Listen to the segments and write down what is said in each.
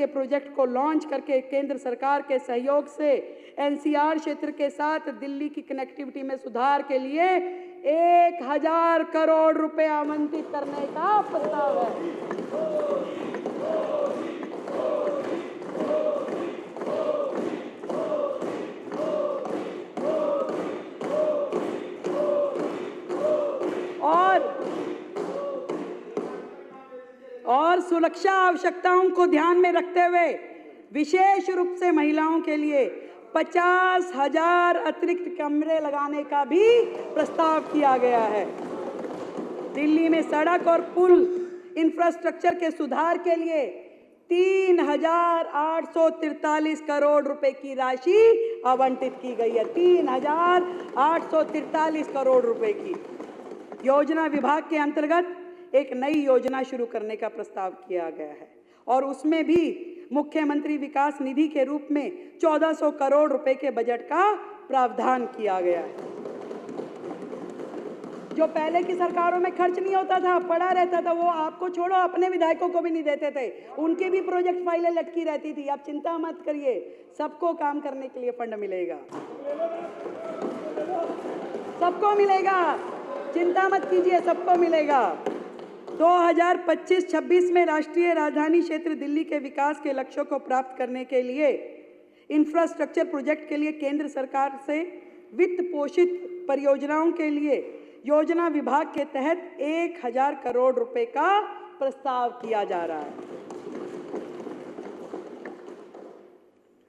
के प्रोजेक्ट को लॉन्च करके केंद्र सरकार के सहयोग से एनसीआर क्षेत्र के साथ दिल्ली की कनेक्टिविटी में सुधार के लिए 1000 करोड़ रुपए आवंटित करने का प्रस्ताव है। और सुरक्षा आवश्यकताओं को ध्यान में रखते हुए विशेष रूप से महिलाओं के लिए 50,000 अतिरिक्त कमरे लगाने का भी प्रस्ताव किया गया है। दिल्ली में सड़क और पुल इंफ्रास्ट्रक्चर के सुधार के लिए 3,843 करोड़ रुपए की राशि आवंटित की गई है। 3,843 करोड़ रुपए की योजना विभाग के अंतर्गत एक नई योजना शुरू करने का प्रस्ताव किया गया है और उसमें भी मुख्यमंत्री विकास निधि के रूप में 1400 करोड़ रुपए के बजट का प्रावधान किया गया है। जो पहले की सरकारों में खर्च नहीं होता था, पड़ा रहता था, वो आपको छोड़ो अपने विधायकों को भी नहीं देते थे, उनकी भी प्रोजेक्ट फाइलें लटकी रहती थी। आप चिंता मत करिए, सबको काम करने के लिए फंड मिलेगा, सबको मिलेगा, चिंता मत कीजिए, सबको मिलेगा। 2025-26 में राष्ट्रीय राजधानी क्षेत्र दिल्ली के विकास के लक्ष्यों को प्राप्त करने के लिए इंफ्रास्ट्रक्चर प्रोजेक्ट के लिए केंद्र सरकार से वित्त पोषित परियोजनाओं के लिए योजना विभाग के तहत 1000 करोड़ रुपए का प्रस्ताव किया जा रहा है।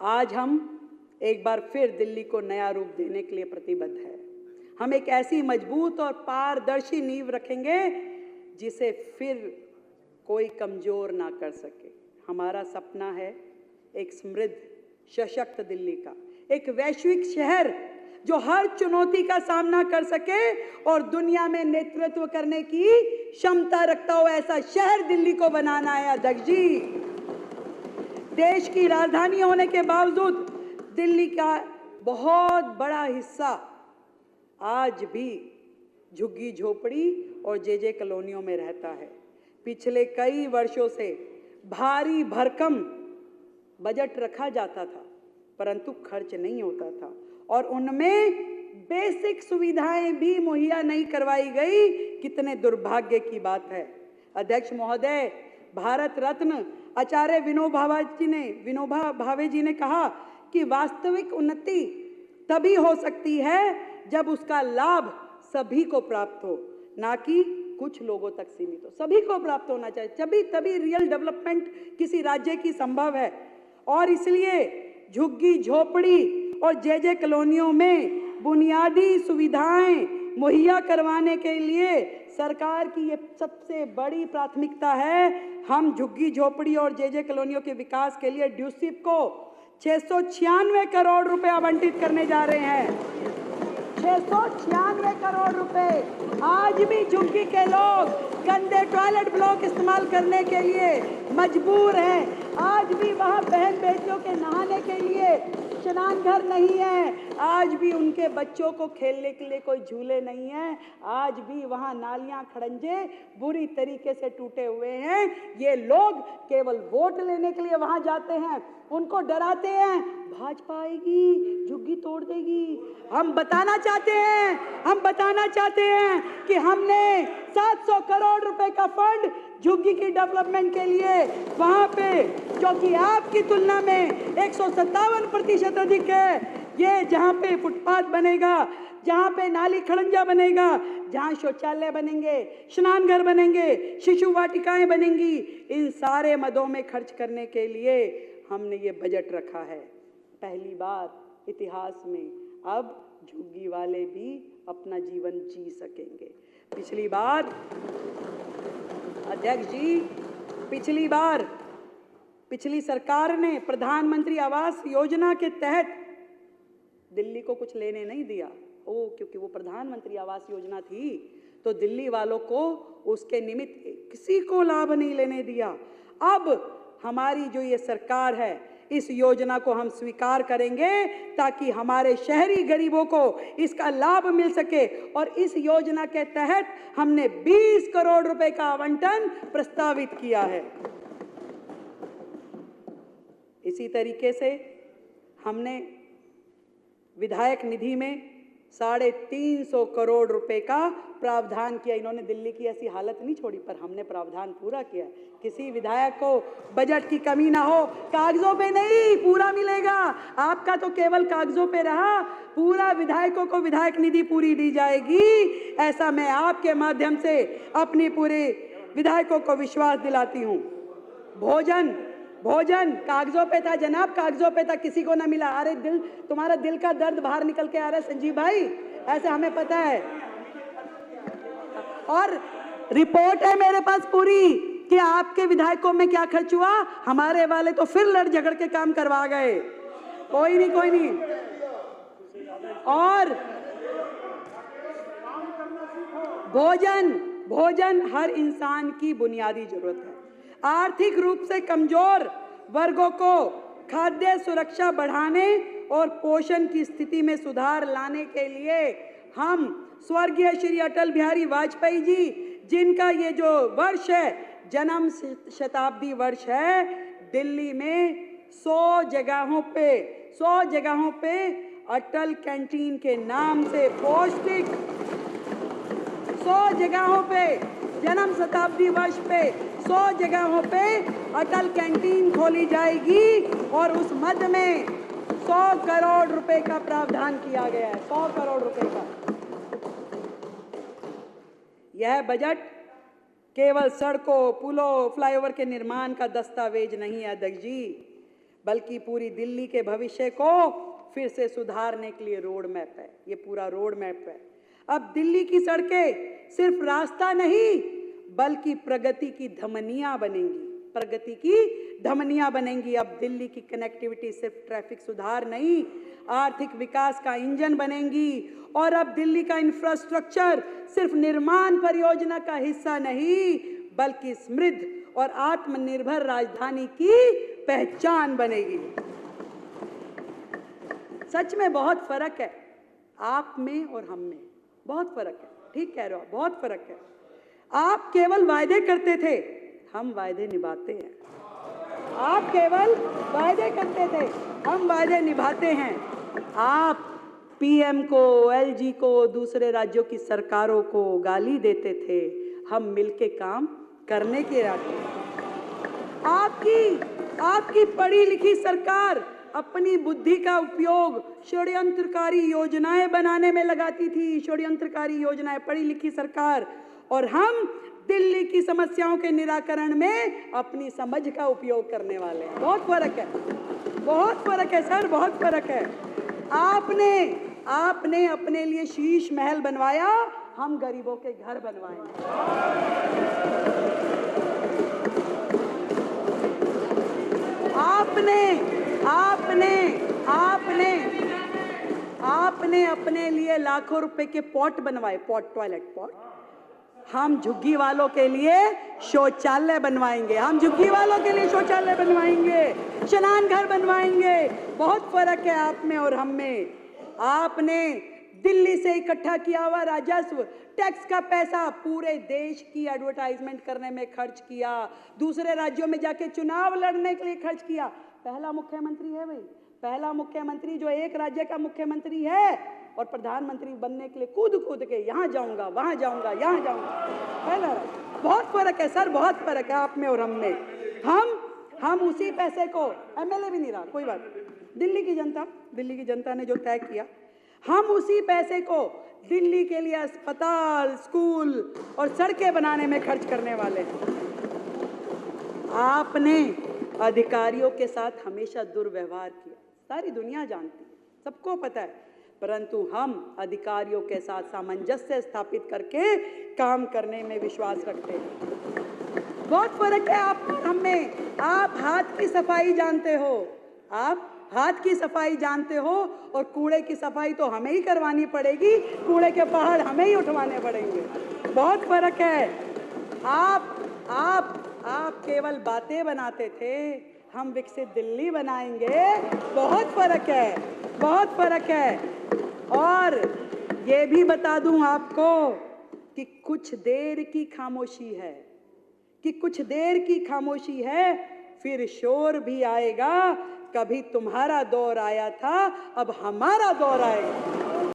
आज हम एक बार फिर दिल्ली को नया रूप देने के लिए प्रतिबद्ध है। हम एक ऐसी मजबूत और पारदर्शी नींव रखेंगे जिसे फिर कोई कमजोर ना कर सके। हमारा सपना है एक समृद्ध, सशक्त दिल्ली का, एक वैश्विक शहर जो हर चुनौती का सामना कर सके और दुनिया में नेतृत्व करने की क्षमता रखता हो, ऐसा शहर दिल्ली को बनाना है अध्यक्ष जी। देश की राजधानी होने के बावजूद दिल्ली का बहुत बड़ा हिस्सा आज भी झुग्गी झोपड़ी और जे कॉलोनियों में रहता है। पिछले कई वर्षों से भारी भरकम बजट रखा जाता था परंतु खर्च नहीं होता था और उनमें बेसिक सुविधाएं भी मुहैया नहीं करवाई गई। कितने दुर्भाग्य की बात है। अध्यक्ष महोदय, भारत रत्न आचार्य विनोबा भावे जी ने कहा कि वास्तविक उन्नति तभी हो सकती है जब उसका लाभ सभी को प्राप्त हो, ना कि कुछ लोगों तक सीमित हो। सभी को प्राप्त होना चाहिए, तभी रियल डेवलपमेंट किसी राज्य की संभव है। और इसलिए झुग्गी झोपड़ी और जे कॉलोनियों में बुनियादी सुविधाएं मुहैया करवाने के लिए सरकार की ये सबसे बड़ी प्राथमिकता है। हम झुग्गी झोपड़ी और जे कॉलोनियों के विकास के लिए ड्यूसिप को 696 करोड़ रुपए आवंटित करने जा रहे हैं। 696 करोड़ रुपए। आज भी झुग्गी के लोग गंदे टॉयलेट ब्लॉक इस्तेमाल करने के लिए मजबूर हैं। आज भी वहाँ बहन बेटियों के नहाने के लिए स्नान घर नहीं है। आज भी उनके बच्चों को खेलने के लिए कोई झूले नहीं है। आज भी वहाँ नालियाँ खड़ंजे बुरी तरीके से टूटे हुए हैं। ये लोग केवल वोट लेने के लिए वहाँ जाते हैं, उनको डराते हैं भाजपा आएगी झुग्गी तोड़ देगी। हम बताना चाहते हैं कि हमने 700 करोड़ रुपए का फंड झुग्गी की डेवलपमेंट के लिए वहाँ पे, जो कि आपकी तुलना में 157% अधिक है, ये जहाँ पे फुटपाथ बनेगा, जहाँ पे नाली खड़ंजा बनेगा, जहाँ शौचालय बनेंगे, स्नान घर बनेंगे, शिशु वाटिकाएं बनेंगी, इन सारे मदों में खर्च करने के लिए हमने ये बजट रखा है। पहली बार इतिहास में अब झुग्गी वाले भी अपना जीवन जी सकेंगे। पिछली बार अध्यक्ष जी, पिछली सरकार ने प्रधानमंत्री आवास योजना के तहत दिल्ली को कुछ लेने नहीं दिया। क्योंकि वो प्रधानमंत्री आवास योजना थी तो दिल्ली वालों को उसके निमित्त किसी को लाभ नहीं लेने दिया। अब हमारी जो ये सरकार है, इस योजना को हम स्वीकार करेंगे ताकि हमारे शहरी गरीबों को इसका लाभ मिल सके। और इस योजना के तहत हमने 20 करोड़ रुपए का आवंटन प्रस्तावित किया है। इसी तरीके से हमने विधायक निधि में 350 करोड़ रुपए का प्रावधान किया। इन्होंने दिल्ली की ऐसी हालत नहीं छोड़ी, पर हमने प्रावधान पूरा किया। किसी विधायक को बजट की कमी ना हो, कागजों पे नहीं, पूरा मिलेगा। आपका तो केवल कागजों पे रहा, पूरा विधायकों को विधायक निधि पूरी दी जाएगी, ऐसा मैं आपके माध्यम से अपनी पूरे विधायकों को विश्वास दिलाती हूँ। भोजन कागजों पे था जनाब, कागजों पे था, किसी को ना मिला। अरे तुम्हारा दिल का दर्द बाहर निकल के आ रहा है संजीव भाई, ऐसे हमें पता है। और रिपोर्ट है मेरे पास पूरी कि आपके विधायकों में क्या खर्च हुआ। हमारे वाले तो फिर लड़ झगड़ के काम करवा गए। कोई नहीं। और भोजन हर इंसान की बुनियादी जरूरत है। आर्थिक रूप से कमजोर वर्गों को खाद्य सुरक्षा बढ़ाने और पोषण की स्थिति में सुधार लाने के लिए हम स्वर्गीय श्री अटल बिहारी वाजपेयी जी, जिनका ये जो वर्ष है, जन्म शताब्दी वर्ष है, दिल्ली में 100 जगहों पे अटल कैंटीन के नाम से पौष्टिक 100 जगहों पे जन्म शताब्दी वर्ष पे 100 जगहों पे अटल कैंटीन खोली जाएगी और उस मद में 100 करोड़ रुपए का प्रावधान किया गया है। 100 करोड़ रुपए का यह बजट केवल सड़कों, पुलों, फ्लाईओवर के निर्माण का दस्तावेज नहीं है अध्यक्ष जी, बल्कि पूरी दिल्ली के भविष्य को फिर से सुधारने के लिए रोड मैप है। ये पूरा रोड मैप है। अब दिल्ली की सड़कें सिर्फ रास्ता नहीं, बल्कि प्रगति की धमनियां बनेंगी। अब दिल्ली की कनेक्टिविटी सिर्फ ट्रैफिक सुधार नहीं, आर्थिक विकास का इंजन बनेंगी। और अब दिल्ली का इंफ्रास्ट्रक्चर सिर्फ निर्माण परियोजना का हिस्सा नहीं, बल्कि समृद्ध और आत्मनिर्भर राजधानी की पहचान बनेगी। सच में बहुत फर्क है आप में और हम में, बहुत फर्क है। ठीक कह रहे हो, बहुत फर्क है। आप केवल वायदे करते थे, हम वायदे निभाते हैं। आप केवल वायदे करते थे, हम वायदे निभाते हैं। आप पीएम को, एलजी को, दूसरे राज्यों की सरकारों को गाली देते थे, हम मिलके काम करने के रास्ते। आपकी पढ़ी लिखी सरकार अपनी बुद्धि का उपयोग षड्यंत्रकारी योजनाएं बनाने में लगाती थी, षड्यंत्रकारी योजनाएं, पढ़ी लिखी सरकार। और हम दिल्ली की समस्याओं के निराकरण में अपनी समझ का उपयोग करने वाले हैं। बहुत फर्क है, बहुत फर्क है सर, बहुत फर्क है। आपने अपने लिए शीश महल बनवाया, हम गरीबों के घर बनवाएंगे। आपने अपने लिए लाखों रुपए के पॉट बनवाए, टॉयलेट पॉट। हम झुग्गी वालों के लिए शौचालय बनवाएंगे, हम झुग्गी वालों के लिए शौचालय बनवाएंगे, स्नान घर बनवाएंगे। बहुत फर्क है आप में और हम में। आपने दिल्ली से इकट्ठा किया हुआ राजस्व, टैक्स का पैसा पूरे देश की एडवर्टाइजमेंट करने में खर्च किया, दूसरे राज्यों में जाके चुनाव लड़ने के लिए खर्च किया। पहला मुख्यमंत्री है भाई, पहला मुख्यमंत्री जो एक राज्य का मुख्यमंत्री है और प्रधानमंत्री बनने के लिए कूद के यहाँ जाऊंगा, वहां जाऊंगा, यहाँ जाऊंगा। पहला राज्य। बहुत फर्क है सर, बहुत फर्क है आप में और हम में। हम उसी पैसे को, एमएलए भी नहीं रहा, कोई बात नहीं, दिल्ली की जनता ने जो तय किया, हम उसी पैसे को दिल्ली के लिए अस्पताल, स्कूल और सड़कें बनाने में खर्च करने वाले हैं। आपने अधिकारियों के साथ हमेशा दुर्व्यवहार किया, सारी दुनिया जानती है, सबको पता है, परंतु हम अधिकारियों के साथ सामंजस्य स्थापित करके काम करने में विश्वास रखते हैं। बहुत फर्क है आप और हम में। आप हाथ की सफाई जानते हो, आप हाथ की सफाई जानते हो, और कूड़े की सफाई तो हमें ही करवानी पड़ेगी, कूड़े के पहाड़ हमें ही उठवाने पड़ेंगे। बहुत फर्क है। आप केवल बातें बनाते थे, हम विकसित दिल्ली बनाएंगे। बहुत फर्क है, बहुत फर्क है। और ये भी बता दूं आपको कि कुछ देर की खामोशी है, फिर शोर भी आएगा, कभी तुम्हारा दौर आया था, अब हमारा दौर आएगा।